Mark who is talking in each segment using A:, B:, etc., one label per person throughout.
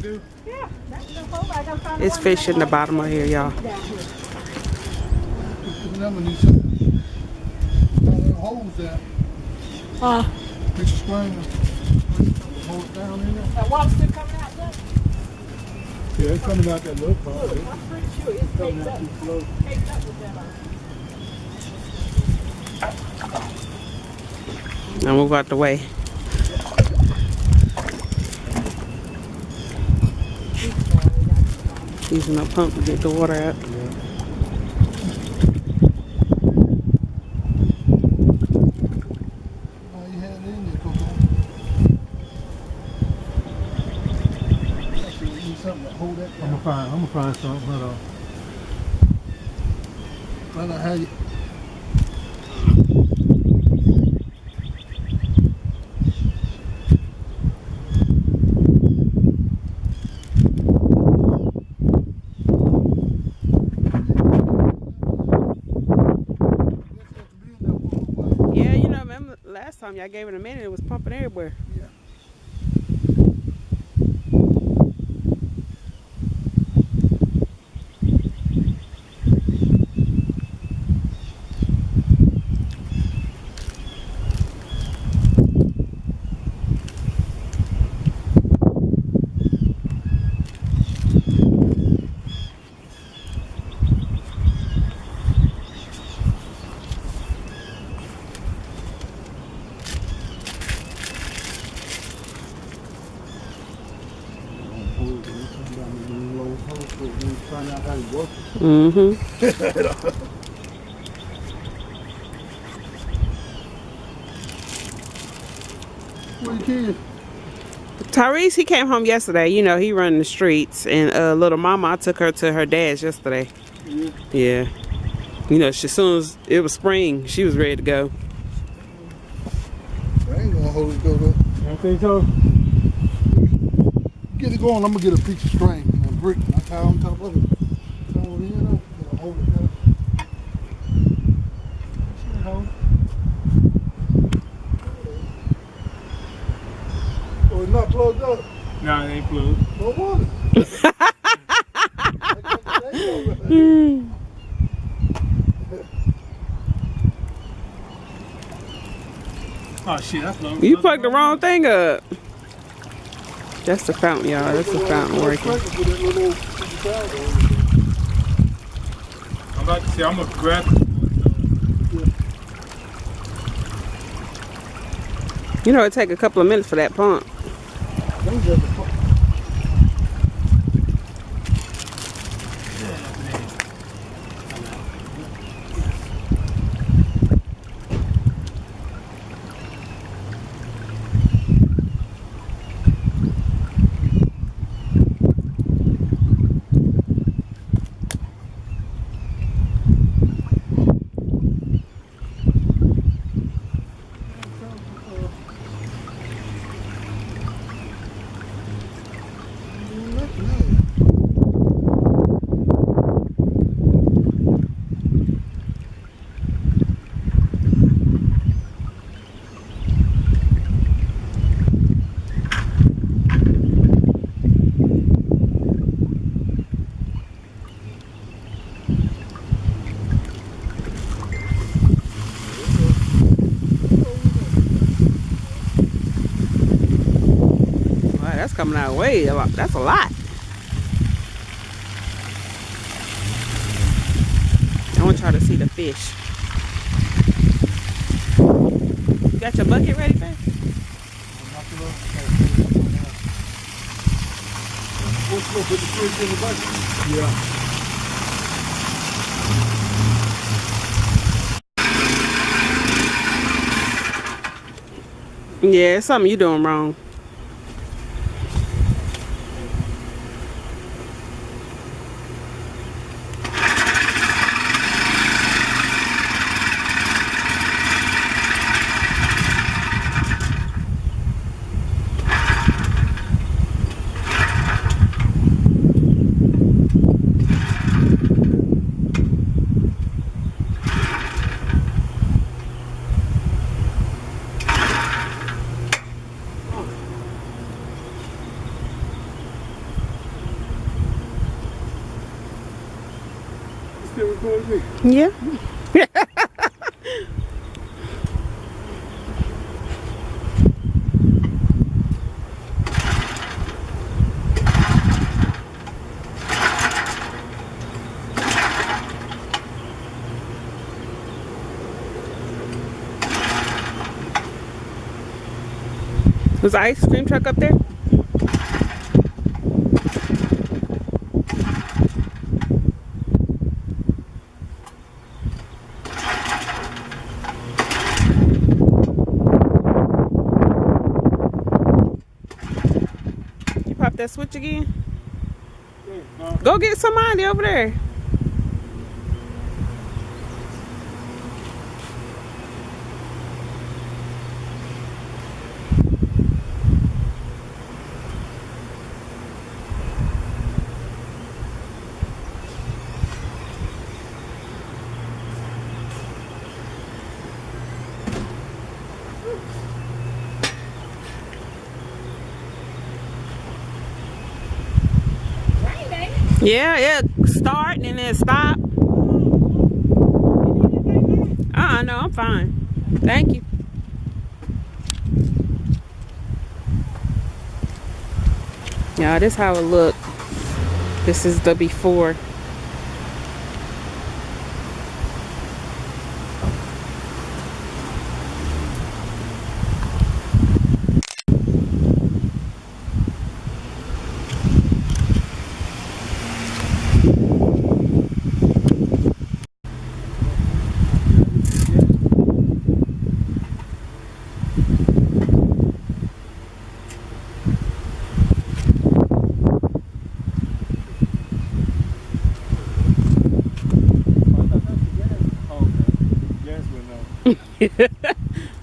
A: do?
B: Yeah, that's the hole. I gotta find
C: It's fish in the bottom of here, y'all.
A: Never need something. Holes there. Fix a spring. Hold it down in there.
B: That water still coming out there?
A: Yeah, it's coming out that little part.
B: I'm pretty sure it's caked up. Caked up with that.
C: Now move out the way. Using a pump to get the water out.
A: I'm gonna find something. Hold on. Find out how you.
C: Yeah, you know, remember last time y'all gave it a minute, it was pumping everywhere.
A: Yeah.
C: Mm-hmm.
A: Where the kids?
C: Tyrese, he came home yesterday. You know, he running the streets. And little mama, I took her to her dad's yesterday.
A: Yeah.
C: Yeah. You know, as soon as it was spring, she was ready to go.
A: I ain't gonna hold it though. You don't think so? Get it going. I'm gonna get a piece of string and a brick. I tie on top of it. Tie it in though. Gonna hold it down. Oh, it's not plugged up.
D: No, it ain't plugged.
A: No water.
D: Oh shit, that's low.
C: You plugged the wrong thing up. That's the fountain, y'all. That's the fountain working.
D: I'm about to say, I'm gonna grab it.
C: You know, it take a couple of minutes for that pump. That's coming out way a lot. That's a lot. I want y'all to see the fish. You got your bucket ready, babe?
A: Yeah.
C: Yeah, it's something you doing wrong.
D: still recording me?
C: Yeah. Was the ice cream truck up there? You pop that switch again? Go get somebody over there. Yeah, yeah. Start and then stop. No, I'm fine. Thank you. Yeah, this how it look. This is the before.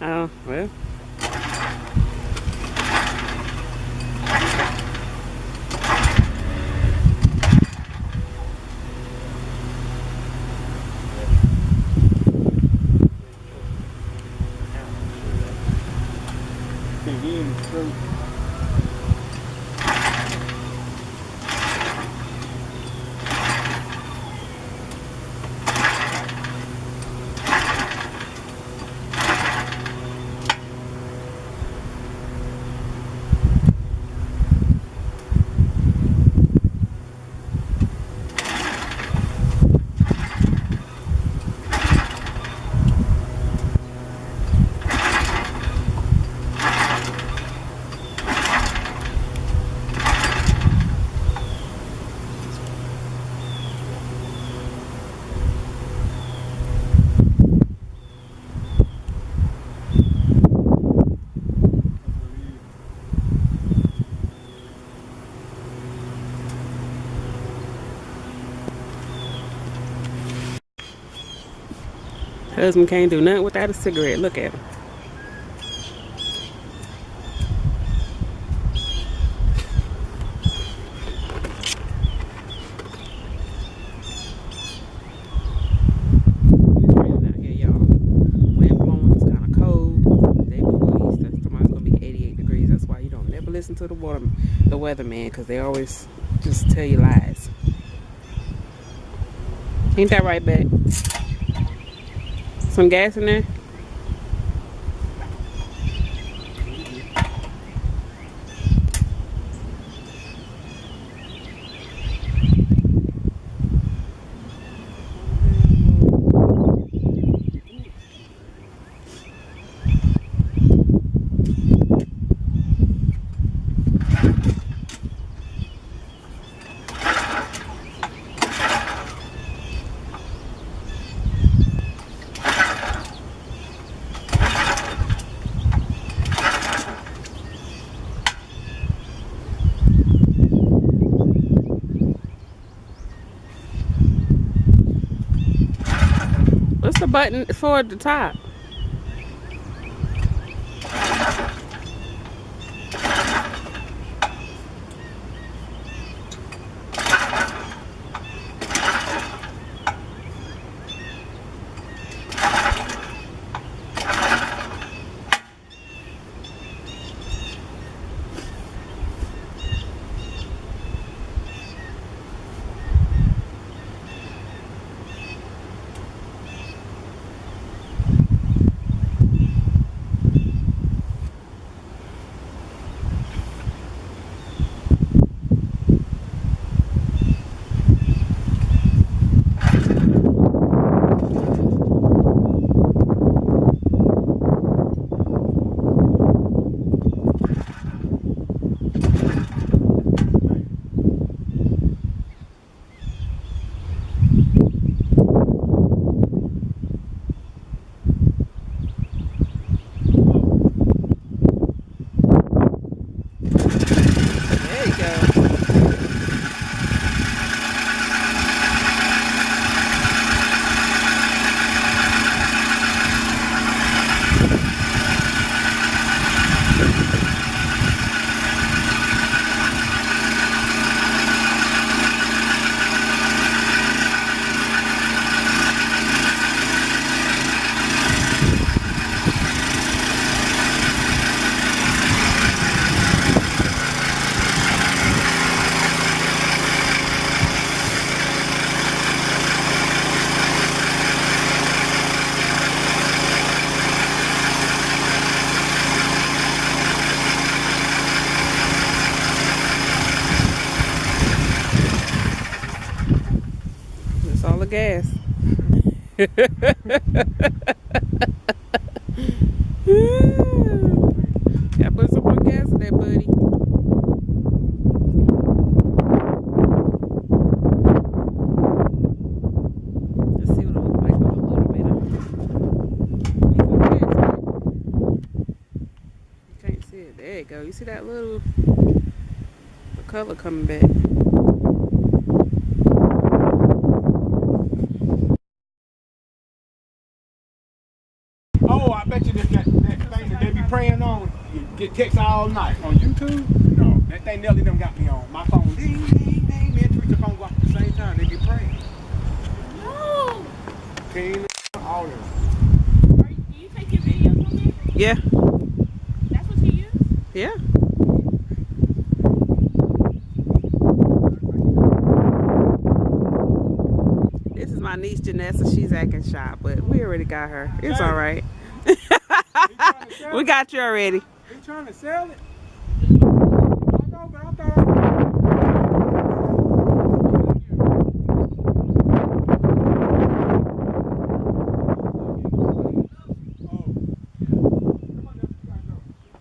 C: Oh, well. Husband can't do nothing without a cigarette. Look at him. It's raining out here, y'all. Wind blowing. It's kind of cold. The day before Easter, tomorrow's gonna be 88 degrees. That's why you don't never listen to the weatherman, because they always just tell you lies. Ain't that right, babe? Some gas in there? What's the button for the top? gas. Gotta put some more gas in there, buddy. Let's see what it looks like with a little bit of. You can't see it. There you go. You see that little the color coming back.
E: Oh, I bet you that thing that they be praying on, you get texts all night. On YouTube? No. That thing Nelly them got me on. My phone, ding, ding, ding. Me and Teresa phone go off at the same time. They be praying.
B: No.
E: King, all them.
B: Do you take your videos on there?
C: Yeah.
B: That's what you use?
C: Yeah. This is my niece Janessa. She's acting shy, but we already got her. It's all right. We got you already.
E: They trying to sell it? I know, but I thought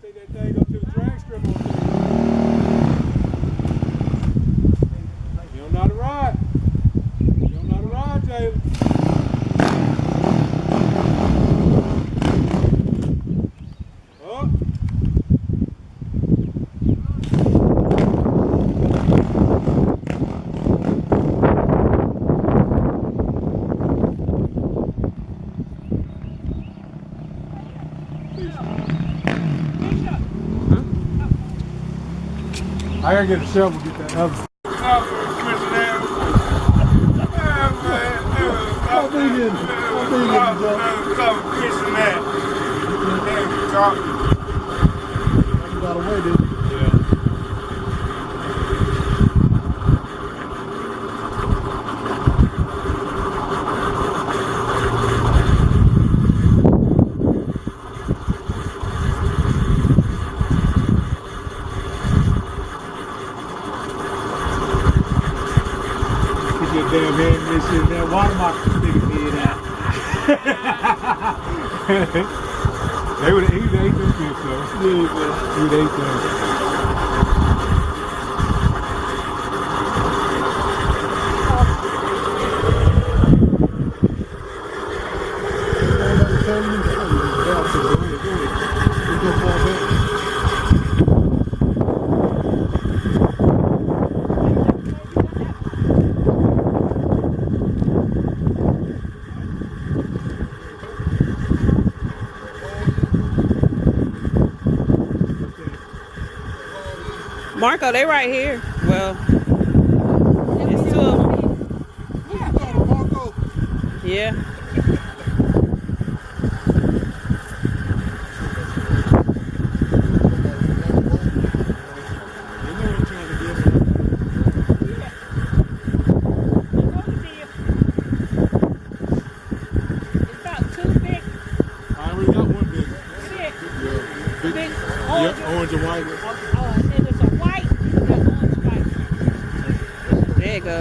E: take that thing up to the drag strip on there. You don't know how to ride. You don't know how to ride, Taylor. Oh. I gotta get a shovel, get that other.
A: How big is it? How big is it, Joe? You got away, didn't you?
E: Get your damn hand in this shit, that water mark nigga head out. They would have ate them fish, though. Yeah, man. He would have ate them.
C: Marco, they right here. Well, it's two of them. Yeah.
E: Orange and white.
B: There's a white and an orange white.
C: There you go.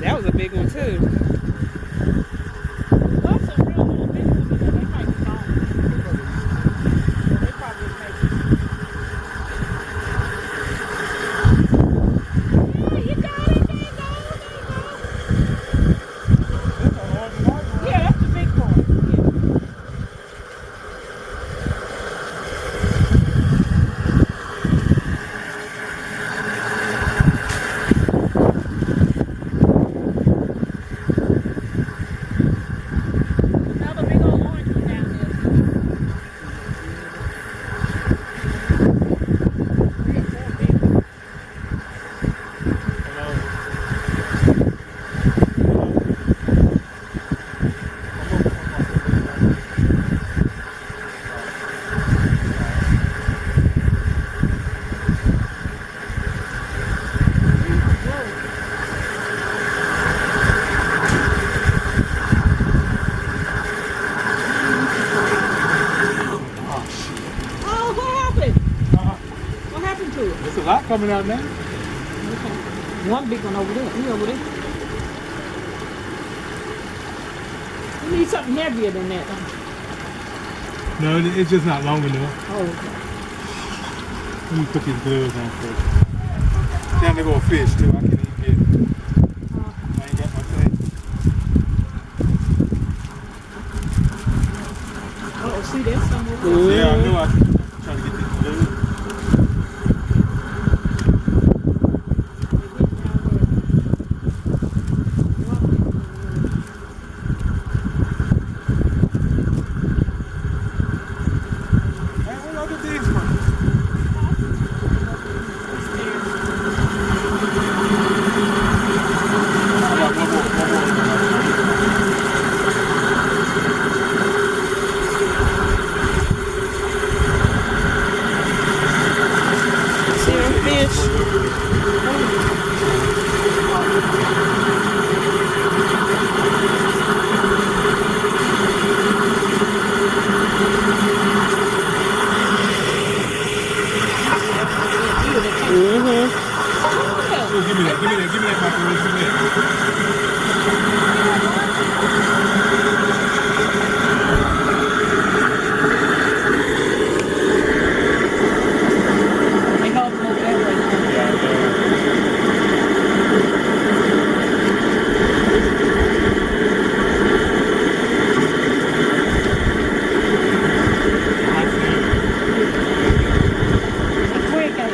C: That was a big one too.
B: Those are real little big ones, but they might be gone. They probably make it. Yeah, you got it. There you go. Yeah, that's the big one. Another big old orange one down there. Oh, what happened? What happened to it?
E: There's a lot coming out now.
B: Okay. One big one over there. He over there. You need something heavier than that.
D: No, it's just not long enough.
B: Oh, okay.
D: Let me put these gloves on first.
E: Time to go fish too. I can't even get it. I ain't got my thing.
B: Oh, see, there's some over there.
E: Yeah, I know. I'm trying to get these gloves. Hey, where y'all get these from?
C: See them fish? Mm-hmm.
D: Oh, give me that, macaroni, give me that.
B: They go over that way. Quick,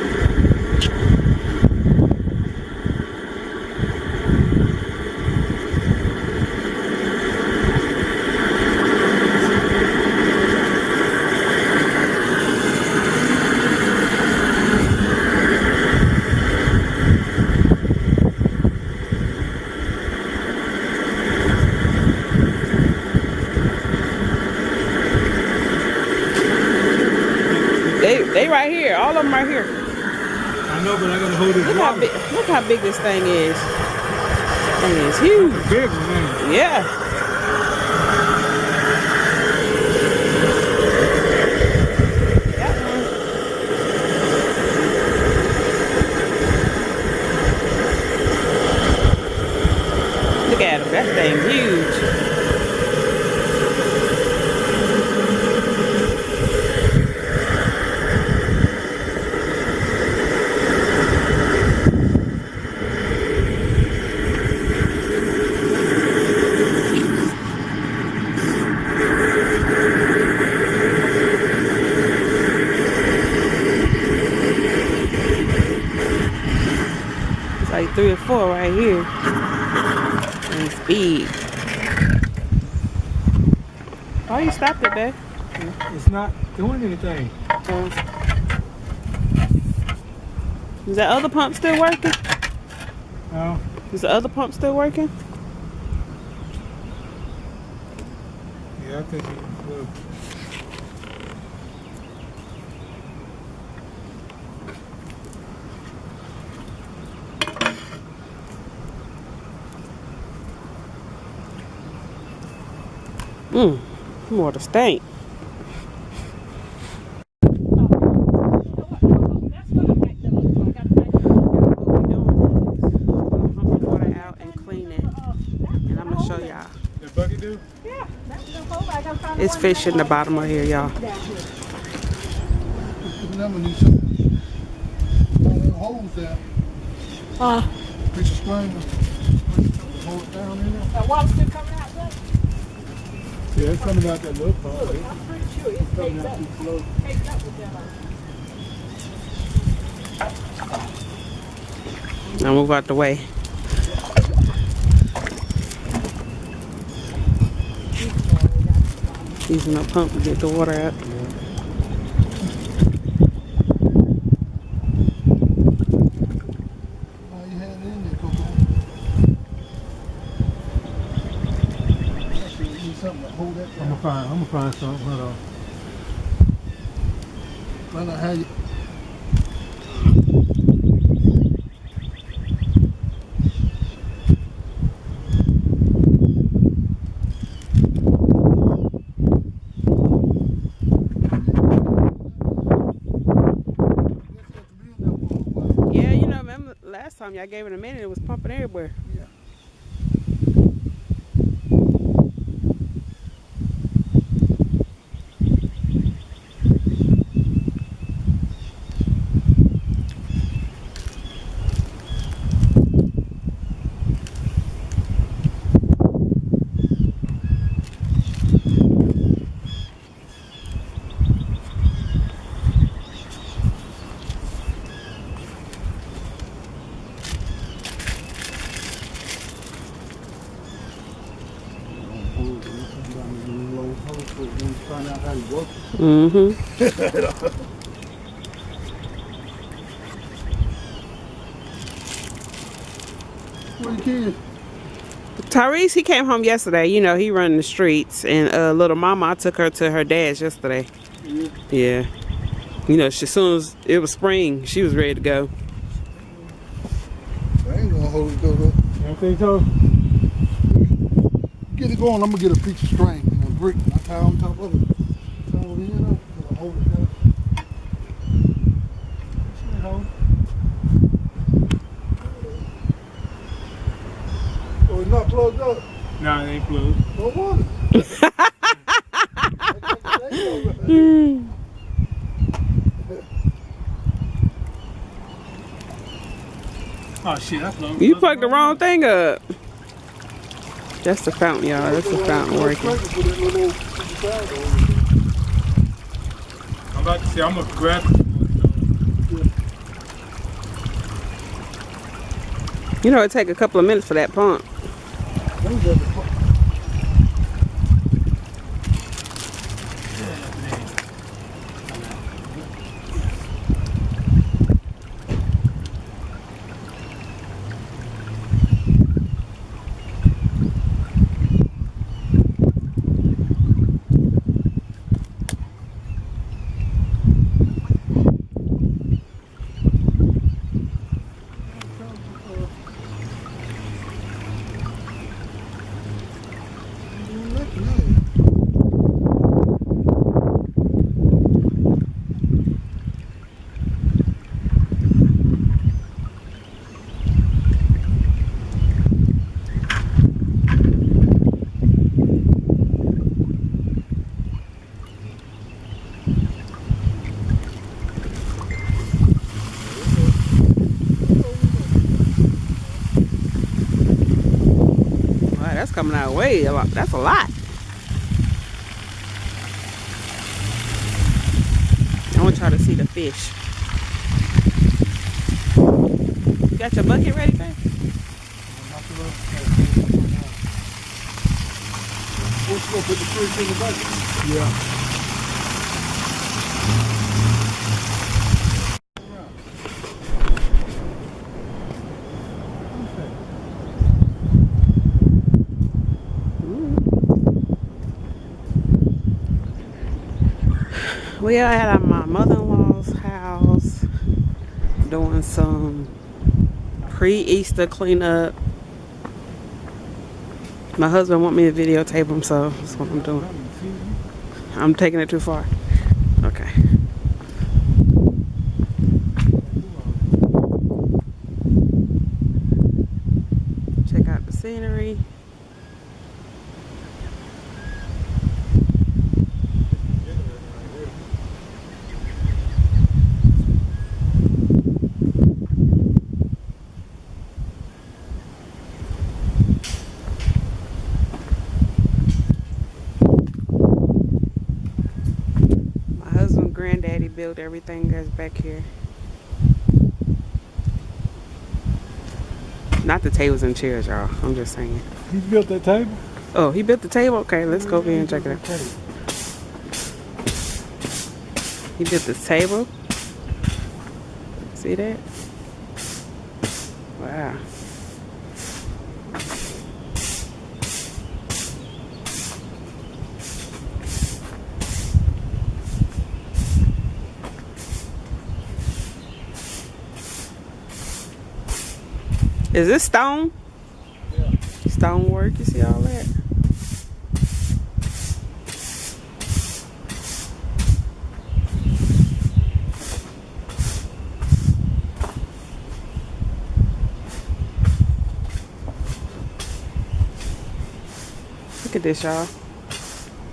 C: They right here. All of them right here.
D: I know, but I gotta hold it.
C: Look how big this thing is. This thing is huge.
D: Big one, man.
C: Yeah. That one. Look at him. That thing's huge. Like 3 or 4 right here. And it's big. Why you stopped it there?
D: It's not doing anything.
C: Is that other pump still working?
D: No.
C: Is the other pump still working?
D: Yeah, I think it will.
C: Water stink. It's fish in the bottom of here, y'all.
A: Remember, need some holes there. Piece of string. Hold it down in there.
B: That water's still coming out there?
D: Yeah, it's coming out that little part.
B: I'm pretty sure it's caked up. Caked up with that.
C: Now move out the way. Using a pump to get the water out.
A: You had it in there, Coco. Actually, you need something to hold that down.
D: I'm gonna find something. Hold on.
A: Find out how you.
C: time y'all gave it a minute, it was pumping everywhere.
A: Yeah. Find out how to work.
C: Mm-hmm.
A: Where the kids?
C: Tyrese, he came home yesterday. You know, he running the streets. And little mama, I took her to her dad's yesterday.
A: Yeah.
C: Yeah. You know, as soon as it was spring, she was ready to go.
A: I ain't gonna hold it though.
E: You don't think so?
A: Get it going. I'm gonna get a piece of string and a brick. I tie on top of it. Tie on the end of it. I'll hold it down. Should hold. Oh, it's not plugged up.
E: Nah, it ain't plugged.
A: Don't want it.
E: Oh shit, that's plugged.
C: You plugged the wrong thing up. That's the fountain, y'all. That's the fountain working.
E: I'm about to say, I'm gonna grab it.
C: You know, it take a couple of minutes for that pump. That's coming out way a lot. That's a lot. I want y'all to see the fish. You got your bucket ready, babe?
A: What's gonna put the fish in the bucket? Yeah.
C: We are at my mother-in-law's house doing some pre-Easter cleanup. My husband want me to videotape him, so that's what I'm doing. I'm taking it too far. Okay. Check out the scenery. Granddaddy built everything that's back here. Not the tables and chairs, y'all. I'm just saying.
E: He built that table?
C: Oh, he built the table? Okay, let's go over here and check it out. He built this table. See that? Wow. Is this stone?
A: Yeah.
C: Stone work, you see all that? Look at this, y'all.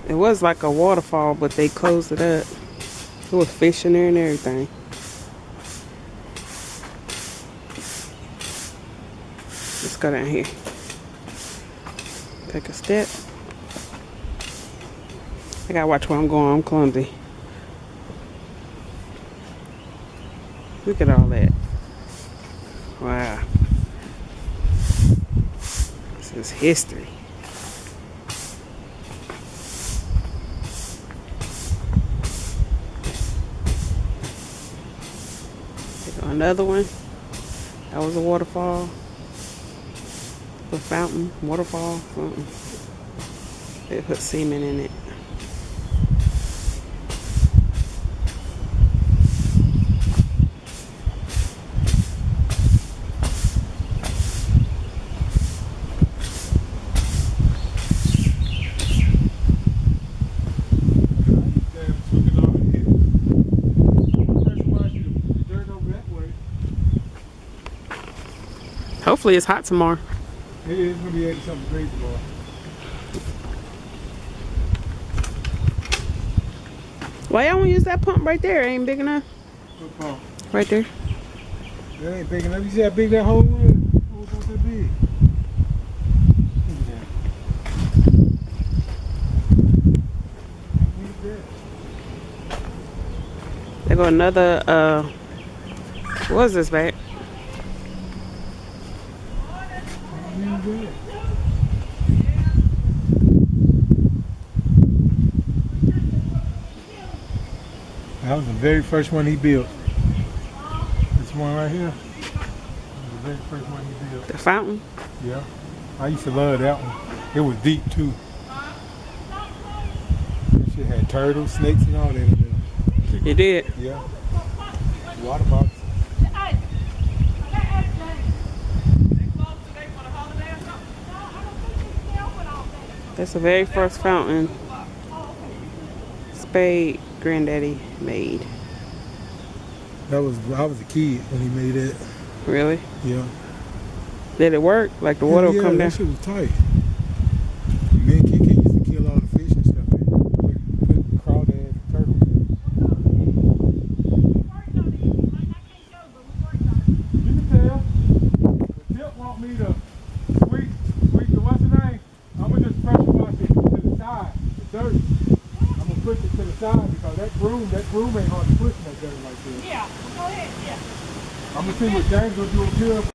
C: It was like a waterfall, but they closed it up. There was fish in there and everything. Let's go down here. Take a step. I gotta watch where I'm going. I'm clumsy. Look at all that. Wow. This is history. Another one. That was a waterfall. A fountain, waterfall, something. They put cement in it. Hopefully it's hot tomorrow.
D: It is going to be 80-something degrees tomorrow.
C: Why y'all won't use that pump right there? It ain't big enough.
D: What pump?
C: Right there.
D: That ain't big enough. You see how big that hole was? It was that big.
C: There go another, what is this, babe?
D: That was the very first one he built. This one right here. That was the very first one he built.
C: The fountain?
D: Yeah. I used to love that one. It was deep too. That shit had turtles, snakes, and all that in there.
C: You did?
D: Yeah. Water box.
C: That's the very first fountain Spade Granddaddy made.
D: I was a kid when he made that.
C: Really?
D: Yeah.
C: Did it work? Like the water would come down?
D: That shit was tight. Me and Kiki used to kill all the fish and stuff. Put crawdads and turtles. You can tell. The tip want me to sweep the what's the name? I'm gonna just pressure wash it to the side, the dirt. I'm gonna push it to the side because that broom ain't hard to push in that dirt like this.
B: Yeah, go ahead, yeah.
D: I'm gonna see what James will do up here.